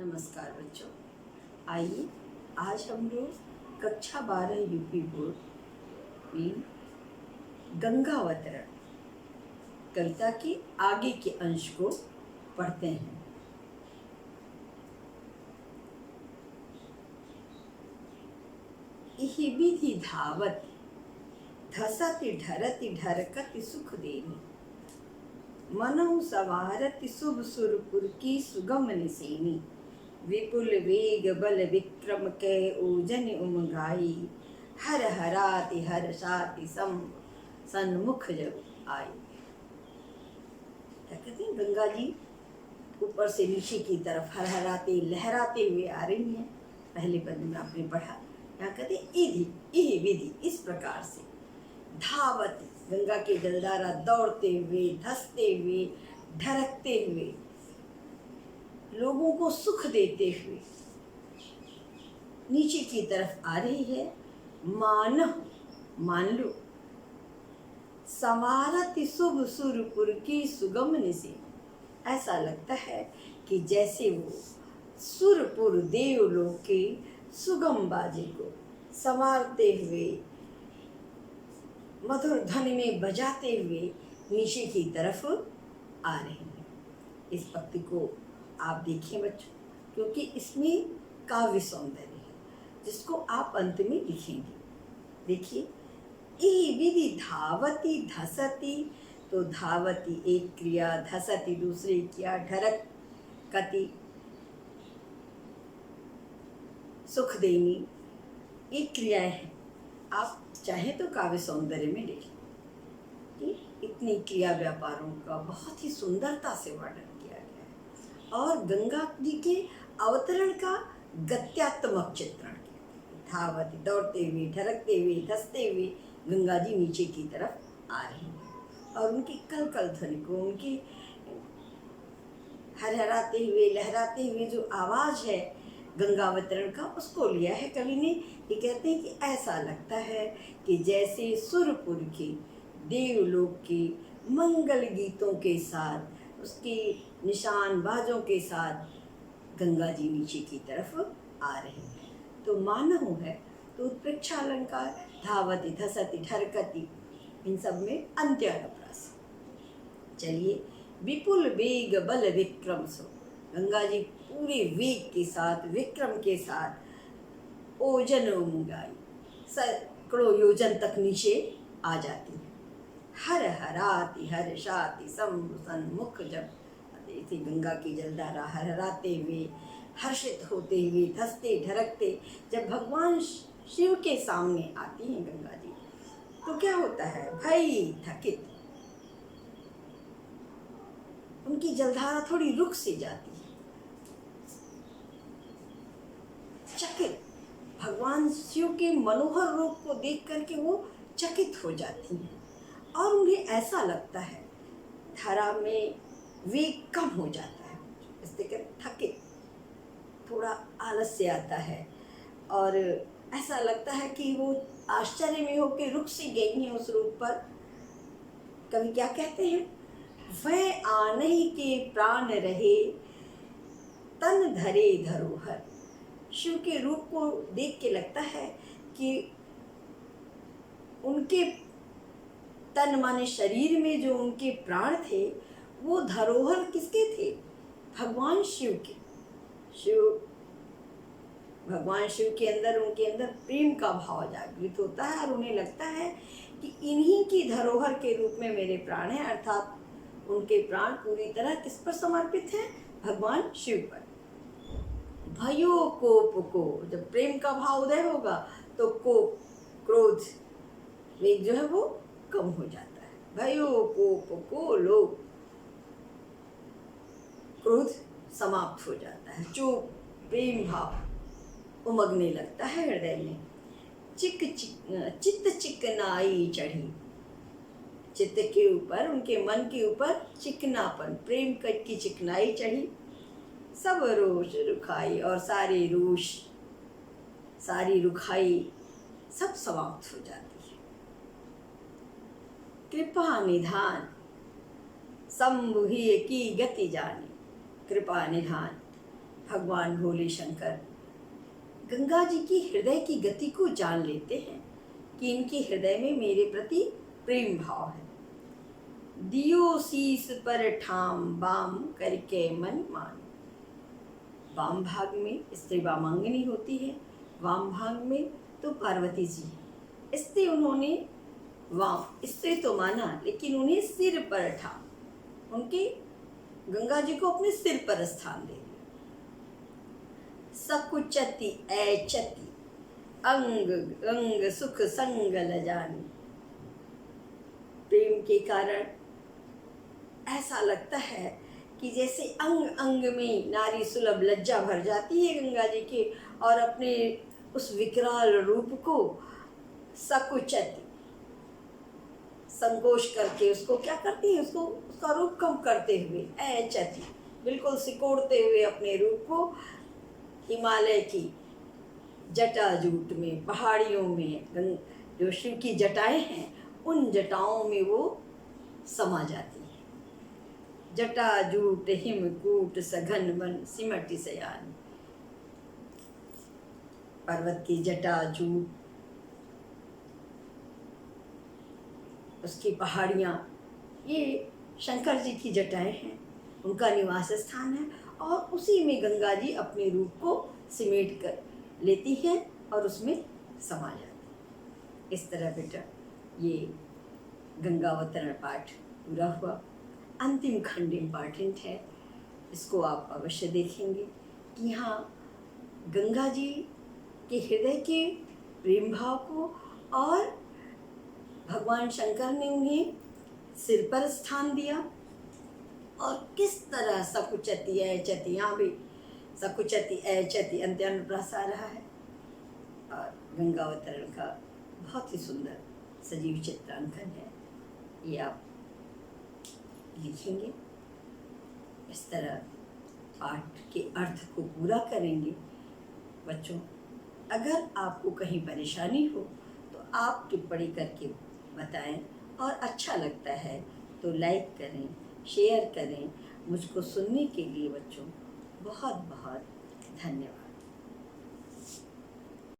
नमस्कार बच्चों। आइए आज हम लोग कक्षा 12 यूपी बोर्ड में गंगावतरण कविता के आगे के अंश को पढ़ते हैं। इहि विधि धावत धसति ढरति ढरकति सुख देनी मनहु सवारति शुभ सुरपुर की सुगम निसेनी विपुल वेग बल विक्रम के ओजन उमगाई हर हराति हर्षाति सन्मुख जब आई। क्या कहते हैं, गंगा जी ऊपर से नीचे की तरफ हर हराते लहराते हुए आ रही हैं। पहले पद में आपने पढ़ा, यहाँ कहते इहि विधि, इस प्रकार से धावती, गंगा के जलधारा दौड़ते हुए धसते हुए ढरकते हुए लोगों को सुख देते हुए नीचे की तरफ आ रही है। मान लो समारति शुभ सुरपुर की सुगम निसे, ऐसा लगता है कि जैसे वो सुरपुर देवलोक के सुगम बाजे को संवारते हुए मधुर ध्वनि में बजाते हुए नीचे की तरफ आ रहे हैं। इस पंक्ति को आप देखिए बच्चों, क्योंकि इसमें काव्य सौंदर्य है जिसको आप अंत में लिखेंगे। देखिए, इहि विधि धावती धसती, तो धावती एक क्रिया, धसती दूसरी क्रिया, ढरक कति सुख देनी, एक क्रियाएं हैं। आप चाहे तो काव्य सौंदर्य में ले लें। इतनी क्रिया व्यापारों का बहुत ही सुंदरता से वर्णन किया गया है और गंगा जी के अवतरण का गत्यात्मक चित्रण किया। धावती, दौड़ते हुए ढरकते हुए धसते हुए गंगा जी नीचे की तरफ आ रही हैं और उनकी कल कल ध्वनि को, उनकी हरहराते हुए लहराते हुए जो आवाज़ है गंगावतरण का, उसको लिया है कवि ने। ये कहते हैं कि ऐसा लगता है कि जैसे सुरपुर के देवलोक के मंगल गीतों के साथ, उसके निशान बाजों के साथ गंगा जी नीचे की तरफ आ रहे हैं। तो मानहु है तो उत्प्रेक्षा अलंकार, धावती धसती ढरकती, इन सब में अंत्य अनुप्रास। चलिए, विपुल वेग बल विक्रम सो, गंगा जी पूरे वेग के साथ विक्रम के साथ ओजन उमगाई, सैकड़ों योजन तक नीचे आ जाती है। हर हराति हर्षाति सन्मुख, जब इसी गंगा की जलधारा हरहराते हुए हर्षित होते हुए धसते ढरकते जब भगवान शिव के सामने आती हैं गंगा जी, तो क्या होता है, भई थकित, उनकी जलधारा थोड़ी रुक सी जाती है। चकित, भगवान शिव के मनोहर रूप को देख करके वो चकित हो जाती हैं और उन्हें ऐसा लगता है धारा में वेग कम हो जाता है, इससे कि थकित, थोड़ा आलस्य आता है और ऐसा लगता है कि वो आश्चर्य में होकर रुक सी गई हैं उस रूप पर। कवि क्या कहते हैं, वह आनहि के प्राण रहे तन धरे धरोहर। शिव के रूप को देख के लगता है कि उनके तन माने शरीर में जो उनके प्राण थे वो धरोहर किसके थे, भगवान शिव के। भगवान शिव के अंदर, उनके अंदर प्रेम का भाव जागृत होता है और उन्हें लगता है कि इन्हीं की धरोहर के रूप में मेरे प्राण हैं, अर्थात उनके प्राण पूरी तरह किस पर समर्पित हैं, भगवान शिव पर। भयो कोप को, जब प्रेम का भाव उदय होगा तो कोप, क्रोध, वेग जो है वो कम हो जाता है। भयो कोप को लो, क्रोध समाप्त हो जाता है, जो प्रेम भाव उमगने लगता है हृदय में। चित्त चिकनाई चढ़ी, चित्त के ऊपर, उनके मन के ऊपर चिकनापन, प्रेम की चिकनाई चढ़ी। सब रोष रुखाई, और सारी रोष, सारी रुखाई सब समाप्त हो जाती है। कृपा निधान शंभु ही की गति जानी, कृपा निधान, भगवान भोले शंकर गंगा जी की हृदय की गति को जान लेते हैं कि इनके हृदय में मेरे प्रति प्रेम भाव है। दियो शीस पर ठाम बाम करके मन मान। वाम भाग में स्त्री वामांगिनी होती है, वाम भाग में तो पार्वती जी है, इसलिए उन्होंने वाम स्त्री तो माना, लेकिन उन्हें सिर पर ठाम, उनके गंगा जी को अपने सिर पर स्थान दे दिया। सकुचति ऐचति अंग अंग सुख संग लजानी। प्रेम के कारण ऐसा लगता है कि जैसे अंग अंग में नारी सुलभ लज्जा भर जाती है गंगा जी के, और अपने उस विकराल रूप को सकुचति संकोच करके उसको क्या करती है, उसको उसका रूप कम करते हुए, ऐचति बिल्कुल सिकोड़ते हुए अपने रूप को हिमालय की जटाजूट में, पहाड़ियों में जो शिव की जटाएं हैं उन जटाओं में वो समा जाती है। जटाजूट हिमकूट सघन वन सिमटि सयानी। पर्वत की जटाजूट, उसकी पहाड़ियाँ, ये शंकर जी की जटाएं हैं, उनका निवास स्थान है, और उसी में गंगा जी अपने रूप को सिमेट कर लेती हैं और उसमें समा जाती है। इस तरह बेटा ये गंगावतरण पाठ पूरा हुआ। अंतिम खंड इम्पॉर्टेंट है, इसको आप अवश्य देखेंगे कि यहाँ गंगा जी के हृदय के प्रेम भाव को, और भगवान शंकर ने उन्हें सिर पर स्थान दिया, और किस तरह सकुचति ऐचति, यहाँ भी सकुचति ऐचति अंत्यानुप्रास आ रहा है, और गंगावतरण का बहुत ही सुंदर सजीव चित्रांकन है, ये आप लिखेंगे। इस तरह पाठ के अर्थ को पूरा करेंगे। बच्चों, अगर आपको कहीं परेशानी हो तो आप टिप्पणी करके बताएं, और अच्छा लगता है तो लाइक करें, शेयर करें। मुझको सुनने के लिए बच्चों बहुत बहुत धन्यवाद।